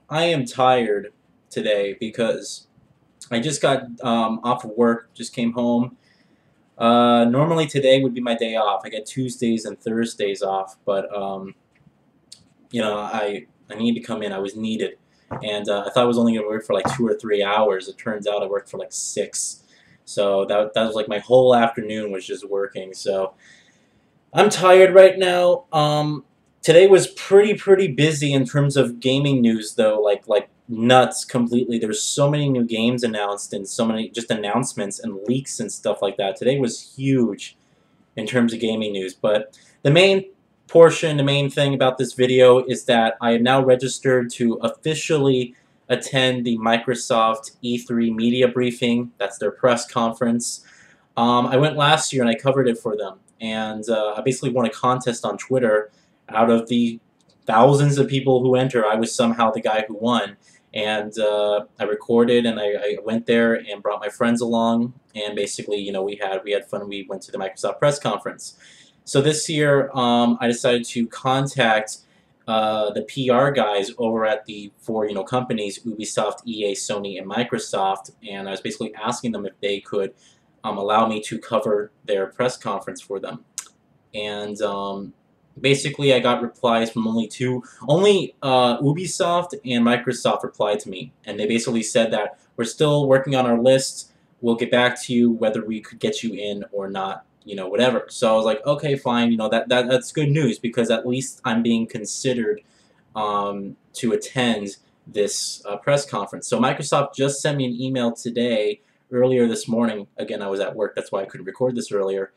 I am tired today because I just got off of work, just came home. Normally today would be my day off. I get Tuesdays and Thursdays off, but I needed to come in. I was needed, and I thought I was only going to work for like 2 or 3 hours. It turns out I worked for like 6. So that was like my whole afternoon was just working. So I'm tired right now. Today was pretty busy in terms of gaming news though, like nuts completely. There's so many new games announced and so many just announcements and leaks and stuff like that. Today was huge in terms of gaming news. But the main portion, the main thing about this video is that I am now registered to officially attend the Microsoft E3 media briefing. That's their press conference. I went last year and I covered it for them. And I basically won a contest on Twitter. Out of the thousands of people who enter, I was somehow the guy who won. And I recorded and I went there and brought my friends along. And basically, we had fun. We went to the Microsoft press conference. So this year, I decided to contact the PR guys over at the four companies, Ubisoft, EA, Sony, and Microsoft. And I was basically asking them if they could allow me to cover their press conference for them. And basically I got replies from only Ubisoft and Microsoft replied to me, and they basically said that we're still working on our list, we'll get back to you whether we could get you in or not, whatever. So I was like, okay, fine, that's good news, because at least I'm being considered to attend this press conference. So Microsoft just sent me an email today, earlier this morning. Again, I was at work, that's why I couldn't record this earlier.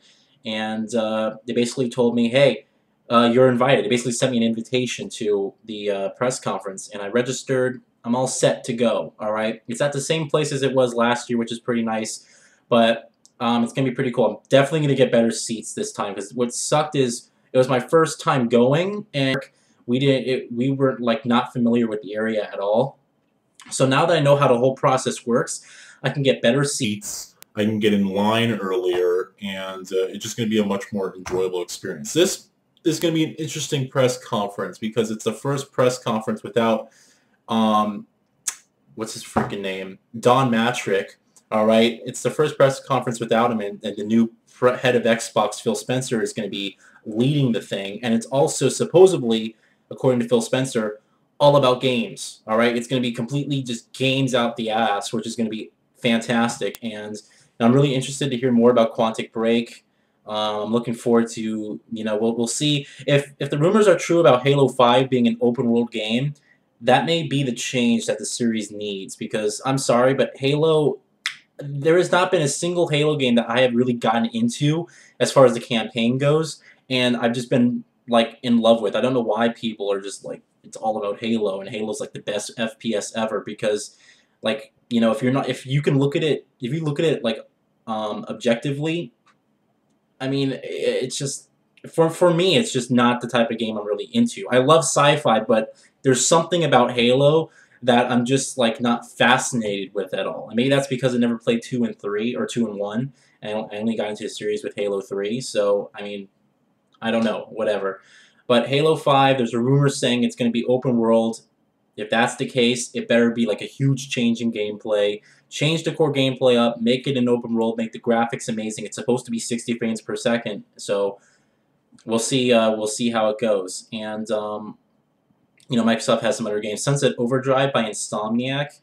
And they basically told me, hey, you're invited. They basically sent me an invitation to the press conference, and I registered. I'm all set to go, all right? It's at the same place as it was last year, which is pretty nice, but it's going to be pretty cool. I'm definitely going to get better seats this time, because what sucked is it was my first time going, and we were like not familiar with the area at all. So now that I know how the whole process works, I can get better seats. I can get in line earlier, and it's just going to be a much more enjoyable experience. This is going to be an interesting press conference because it's the first press conference without, what's his freaking name? Don Matrick. All right, it's the first press conference without him, and the new head of Xbox, Phil Spencer, is going to be leading the thing, and it's also supposedly, according to Phil Spencer, all about games. All right, it's going to be completely just games out the ass, which is going to be fantastic, and I'm really interested to hear more about Quantic Break. I'm looking forward to, we'll see if the rumors are true about Halo 5 being an open world game. That may be the change that the series needs, because I'm sorry, but Halo, there has not been a single Halo game that I have really gotten into as far as the campaign goes, and I've just been like in love with. I don't know why people are just like, it's all about Halo, and Halo's like the best FPS ever, because like, if you can look at it, if you look at it like objectively, I mean, it's just, for me, it's just not the type of game I'm really into. I love sci-fi, but there's something about Halo that I'm just like not fascinated with at all. And maybe that's because I never played 2 and 3 or 2 and 1, and I only got into the series with Halo 3. So I mean, I don't know, whatever. But Halo 5, there's a rumor saying it's going to be open world. If that's the case, it better be like a huge change in gameplay. Change the core gameplay up, make it an open world, make the graphics amazing. It's supposed to be 60 frames per second, so we'll see how it goes. And Microsoft has some other games. Sunset Overdrive by Insomniac.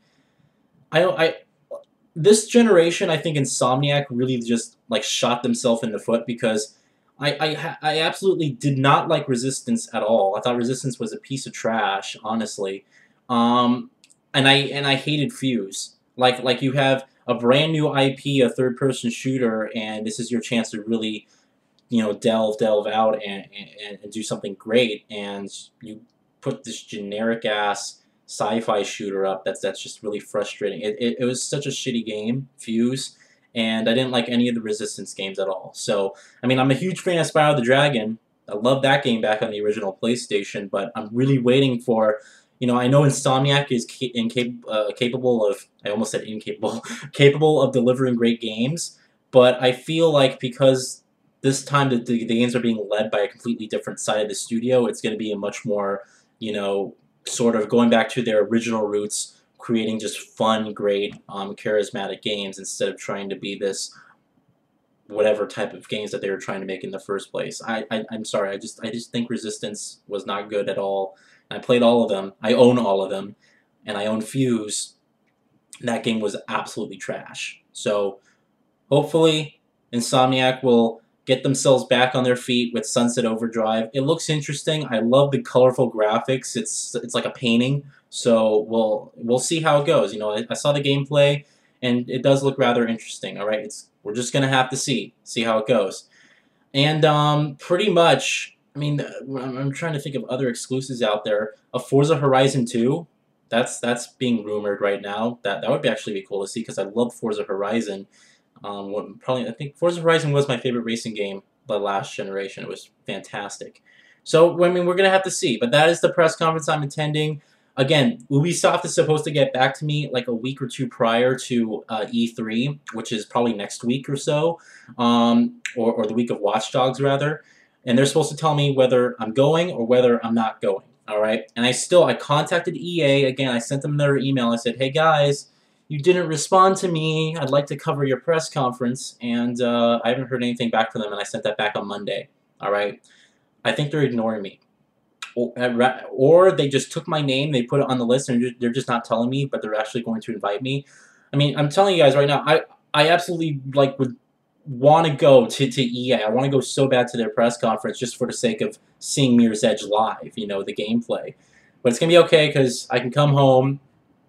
This generation, I think Insomniac really just like shot themselves in the foot, because I absolutely did not like Resistance at all. I thought Resistance was a piece of trash, honestly. And I hated Fuse. Like you have a brand new IP, a third-person shooter, and this is your chance to really, delve out and do something great, and you put this generic ass sci-fi shooter up. That's just really frustrating. It was such a shitty game, Fuse, and I didn't like any of the Resistance games at all. So I mean, I'm a huge fan of Spyro the Dragon. I love that game back on the original PlayStation, but I'm really waiting for. I know Insomniac is capable of, I almost said incapable, capable of delivering great games, but I feel like because this time the games are being led by a completely different side of the studio, it's going to be a much more, sort of going back to their original roots, creating just fun, great, charismatic games instead of trying to be this whatever type of games that they were trying to make in the first place. I'm sorry, I just think Resistance was not good at all. I played all of them. I own all of them, and I own Fuse. That game was absolutely trash. So hopefully Insomniac will get themselves back on their feet with Sunset Overdrive. It looks interesting. I love the colorful graphics. It's like a painting. So we'll see how it goes. You know, I saw the gameplay, and it does look rather interesting. All right, we're just gonna have to see how it goes. And pretty much, I mean, I'm trying to think of other exclusives out there. A Forza Horizon 2, that's being rumored right now. That would actually be cool to see because I love Forza Horizon. I think Forza Horizon was my favorite racing game the last generation. It was fantastic. So, I mean, we're going to have to see. But that is the press conference I'm attending. Again, Ubisoft is supposed to get back to me like a week or two prior to E3, which is probably next week or so, or the week of Watch Dogs, rather. And they're supposed to tell me whether I'm going or whether I'm not going. All right? And I contacted EA. Again, I sent them another email. I said, hey, guys, you didn't respond to me. I'd like to cover your press conference. And I haven't heard anything back from them, and I sent that back on Monday. All right? I think they're ignoring me. Or they just took my name, they put it on the list, and they're just not telling me, but they're actually going to invite me. I mean, I'm telling you guys right now, I absolutely would want to go to EA. I want to go so bad to their press conference just for the sake of seeing Mirror's Edge live, you know, the gameplay. But it's going to be okay because I can come home,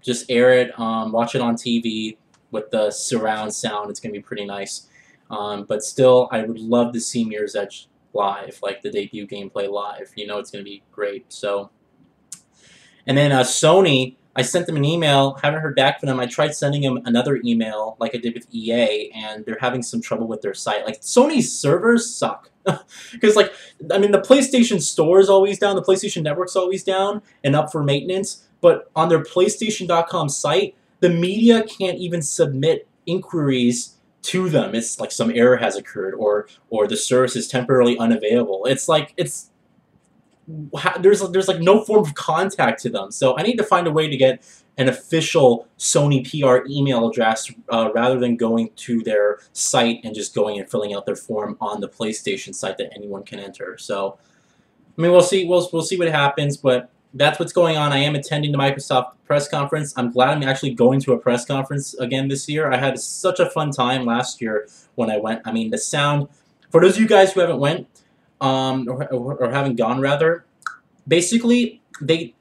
just air it, watch it on TV with the surround sound. It's going to be pretty nice. But still, I would love to see Mirror's Edge live, like the debut gameplay live. You know, it's going to be great. So, and then Sony, I sent them an email, haven't heard back from them. I tried sending them another email like I did with EA, and they're having some trouble with their site. Like, Sony's servers suck. Because, like, I mean, the PlayStation Store is always down, the PlayStation Network's always down and up for maintenance, but on their PlayStation.com site, the media can't even submit inquiries to them. It's like some error has occurred, or the service is temporarily unavailable. It's like, there's like no form of contact to them. So I need to find a way to get an official Sony PR email address rather than going to their site and just going and filling out their form on the PlayStation site that anyone can enter. So, I mean, we'll see what happens, but that's what's going on. I am attending the Microsoft press conference. I'm glad I'm actually going to a press conference again this year. I had such a fun time last year when I went. I mean, the sound, for those of you guys who haven't went, or haven't gone rather, basically, the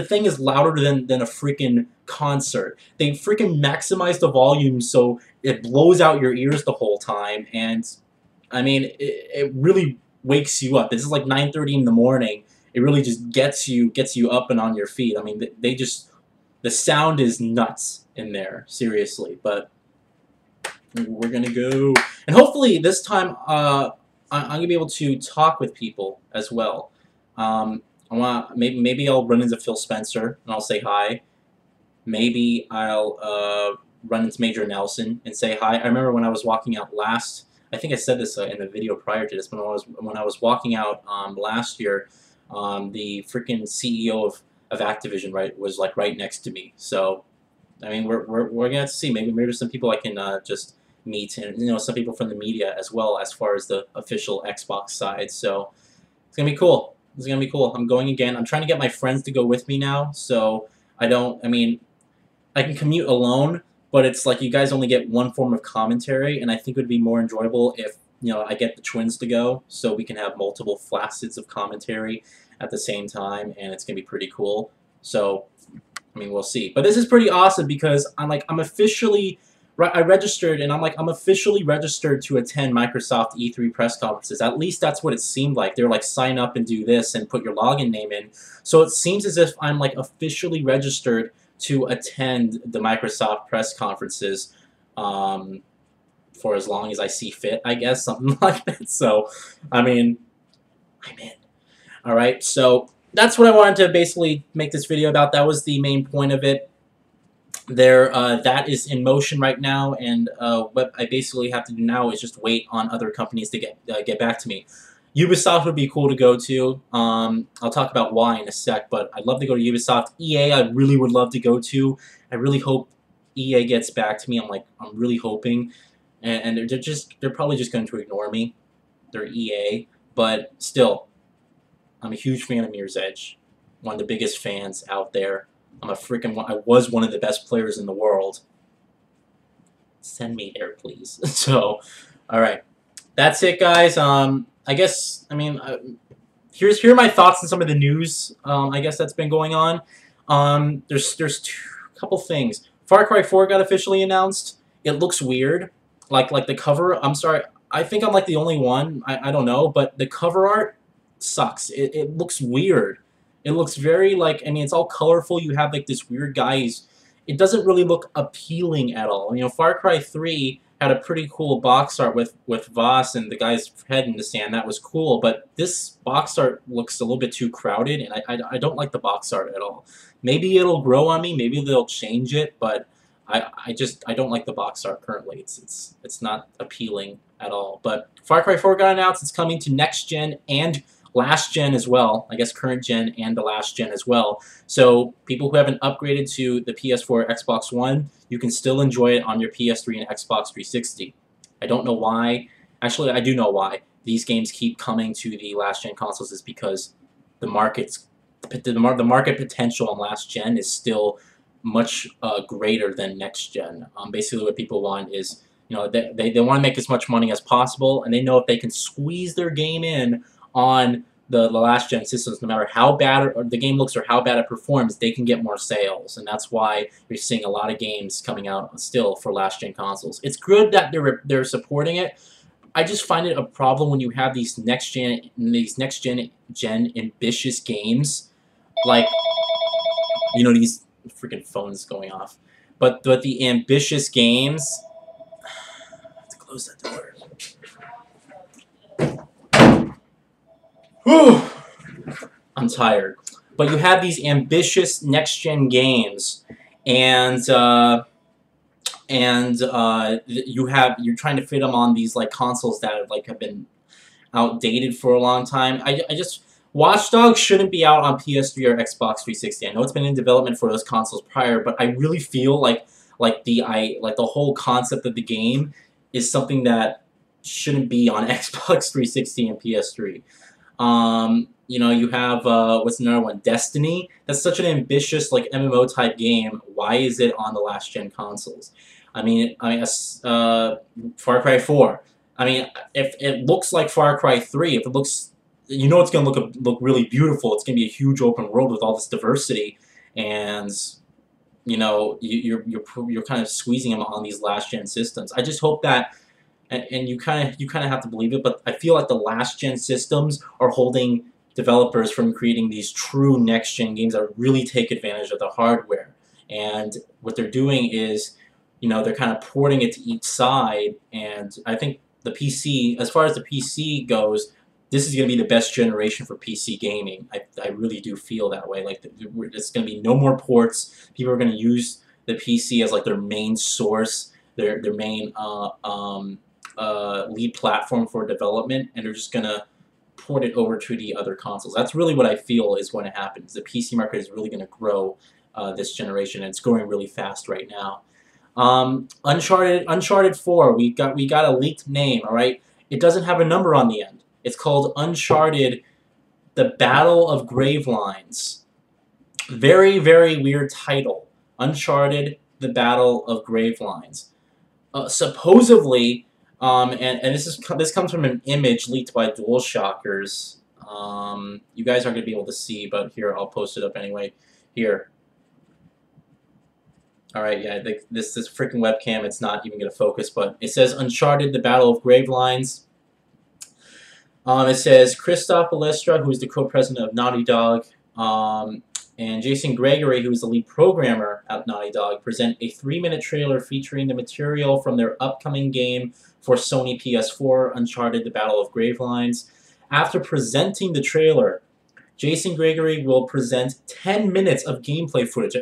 thing is louder than a freaking concert. They freaking maximize the volume so it blows out your ears the whole time, and I mean, it really wakes you up. This is like 9:30 in the morning. It really just gets you up and on your feet. I mean, the sound is nuts in there, seriously. But we're gonna go, and hopefully this time I'm gonna be able to talk with people as well. Maybe I'll run into Phil Spencer and I'll say hi. Maybe I'll run into Major Nelson and say hi. I remember when I was walking out last. I think I said this in the video prior to this. When I was walking out last year. The freaking CEO of Activision was like right next to me. So, I mean, we're gonna have to see. Maybe there's some people I can just meet, and you know, some people from the media as well, as far as the official Xbox side. So it's gonna be cool. It's gonna be cool. I'm going again. I'm trying to get my friends to go with me now. So I mean, I can commute alone, but it's like you guys only get one form of commentary, and I think it would be more enjoyable if, you know, I get the twins to go, so we can have multiple facets of commentary at the same time, and it's gonna be pretty cool. So, I mean, we'll see. But this is pretty awesome because I'm officially, I registered, and I'm officially registered to attend Microsoft E3 press conferences. At least that's what it seemed like. They're like, sign up and do this and put your login name in. So it seems as if I'm like officially registered to attend the Microsoft press conferences. For as long as I see fit, I guess, something like that. So, I mean, I'm in. All right, so that's what I wanted to basically make this video about. That was the main point of it. That is in motion right now, and what I basically have to do now is just wait on other companies to get back to me. Ubisoft would be cool to go to. I'll talk about why in a sec, but I'd love to go to Ubisoft. EA, I really would love to go to. I really hope EA gets back to me. I'm really hoping, and they're probably just going to ignore me. They're EA, but still, I'm a huge fan of Mirror's Edge. One of the biggest fans out there. I was one of the best players in the world. Send me there, please. So, all right, that's it, guys. I guess here are my thoughts on some of the news. I guess that's been going on. There's a couple things. Far Cry 4 got officially announced. It looks weird, like the cover. I'm sorry, I think I'm like the only one. I don't know, but the cover art sucks. It looks weird. It looks very it's all colorful. You have like this weird guy. It doesn't really look appealing at all. Far Cry 3 had a pretty cool box art with Voss and the guy's head in the sand. That was cool, but this box art looks a little bit too crowded, and I don't like the box art at all. Maybe it'll grow on me. Maybe they'll change it, but I don't like the box art currently. It's not appealing at all. But Far Cry 4 got announced. It's coming to next gen and last gen as well. I guess current gen and the last gen as well. So people who haven't upgraded to the PS4 or Xbox One, you can still enjoy it on your PS3 and Xbox 360. I don't know why. Actually, I do know why. These games keep coming to the last gen consoles is because the market potential on last gen is still much greater than next gen. Basically, what people want is they want to make as much money as possible, and they know if they can squeeze their game in on the last gen systems, no matter how bad the game looks or how bad it performs, they can get more sales, and that's why you're seeing a lot of games coming out still for last gen consoles. It's good that they're supporting it. I just find it a problem when you have these next gen ambitious games, like these freaking phones going off, but the ambitious games. I have to close that door. I'm tired. But you have these ambitious next-gen games, and you're trying to fit them on these consoles that have been outdated for a long time. Watch Dogs shouldn't be out on PS3 or Xbox 360. I know it's been in development for those consoles prior, but I really feel like the whole concept of the game is something that shouldn't be on Xbox 360 and PS3. You have what's another one? Destiny. That's such an ambitious MMO type game. Why is it on the last gen consoles? Far Cry 4. If it looks like Far Cry 3, if it looks, it's gonna look really beautiful. It's gonna be a huge open world with all this diversity, and you're kind of squeezing them on these last gen systems. I just hope that. And you kind of have to believe it, but I feel like the last gen systems are holding developers from creating these true next gen games that really take advantage of the hardware. And what they're doing is, they're kind of porting it to each side. And I think the PC, as far as the PC goes, this is going to be the best generation for PC gaming. I really do feel that way. It's going to be no more ports. People are going to use the PC as their main source, their main lead platform for development, and they're just gonna port it over to the other consoles. That's really what I feel is going to happen. The PC market is really going to grow this generation, and it's growing really fast right now. Uncharted 4. We got a leaked name. All right, it doesn't have a number on the end. It's called Uncharted: The Battle of Gravelines. Very, very weird title. Uncharted: The Battle of Gravelines. Supposedly. And this comes from an image leaked by DualShockers. You guys aren't going to be able to see, but here, I'll post it up anyway. Here. Alright, yeah, this freaking webcam, it's not even going to focus, but it says Uncharted: The Battle of Gravelines. It says Christoph Balestra, who is the co-president of Naughty Dog, and Jason Gregory, who is the lead programmer at Naughty Dog, present a 3-minute trailer featuring the material from their upcoming game for Sony PS4, Uncharted: The Battle of Gravelines. After presenting the trailer, Jason Gregory will present 10 minutes of gameplay footage.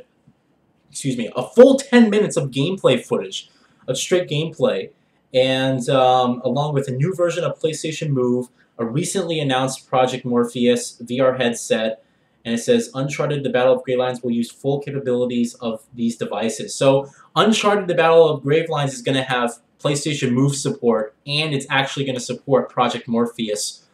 Excuse me, a full 10 minutes of gameplay footage, of straight gameplay, and along with a new version of PlayStation Move, a recently announced Project Morpheus VR headset, and it says Uncharted: The Battle of Gravelines will use full capabilities of these devices. So Uncharted: The Battle of Gravelines is going to have PlayStation Move support, and it's actually going to support Project Morpheus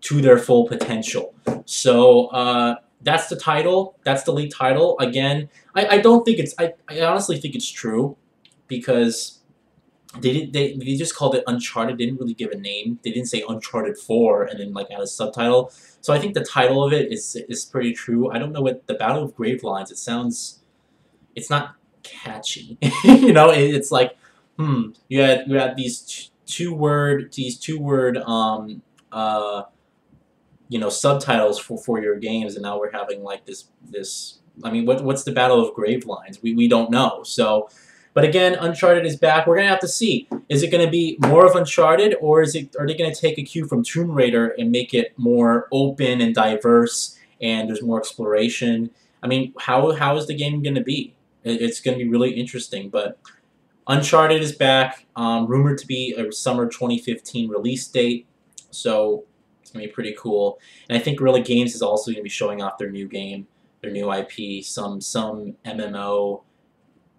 to their full potential. So that's the title. That's the lead title. Again, I don't think it's. I honestly think it's true, because they just called it Uncharted. They didn't really give a name. They didn't say Uncharted 4 and then like add a subtitle. So I think the title of it is pretty true. I don't know what the Battle of Gravelines. It sounds. It's not catchy. You know, it's like, you had these two word you know, subtitles for your games, and now we're having like this. I mean, what's the Battle of Gravelines? We don't know. So, but again, Uncharted is back. We're gonna have to see. Is it gonna be more of Uncharted, or are they gonna take a cue from Tomb Raider and make it more open and diverse, and there's more exploration? I mean, how is the game gonna be? It's gonna be really interesting. But Uncharted is back, rumored to be a summer 2015 release date. So it's going to be pretty cool. And I think Guerrilla Games is also going to be showing off their new game, their new IP, some MMO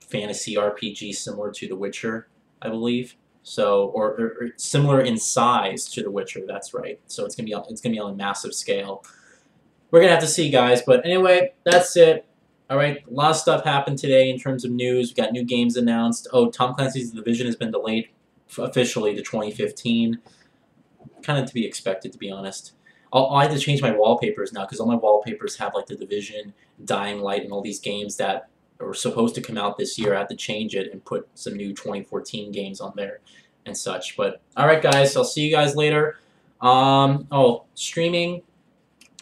fantasy RPG similar to The Witcher, I believe. So, or similar in size to The Witcher. That's right. So it's gonna be on a massive scale. We're gonna have to see, guys. But anyway, that's it. All right, a lot of stuff happened today in terms of news. We got new games announced. Oh, Tom Clancy's The Division has been delayed officially to 2015. Kind of to be expected, to be honest. I had to change my wallpapers now, because all my wallpapers have like The Division, Dying Light, and all these games that are supposed to come out this year. I had to change it and put some new 2014 games on there and such. But all right, guys, I'll see you guys later. Streaming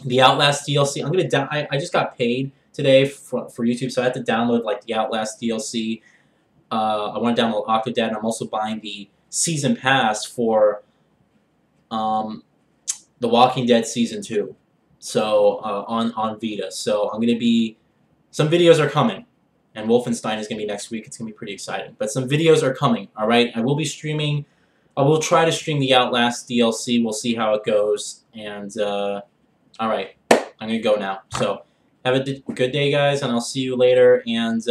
the Outlast DLC. I just got paid today for YouTube, so I had to download like the Outlast DLC. I want to download Octodad, and I'm also buying the Season Pass for The Walking Dead Season 2. So on Vita. So I'm gonna be, some videos are coming, and Wolfenstein is gonna be next week. It's gonna be pretty exciting. But some videos are coming. All right, I will be streaming. I will try to stream the Outlast DLC. We'll see how it goes. And all right, I'm gonna go now. So have a good day, guys, and I'll see you later. And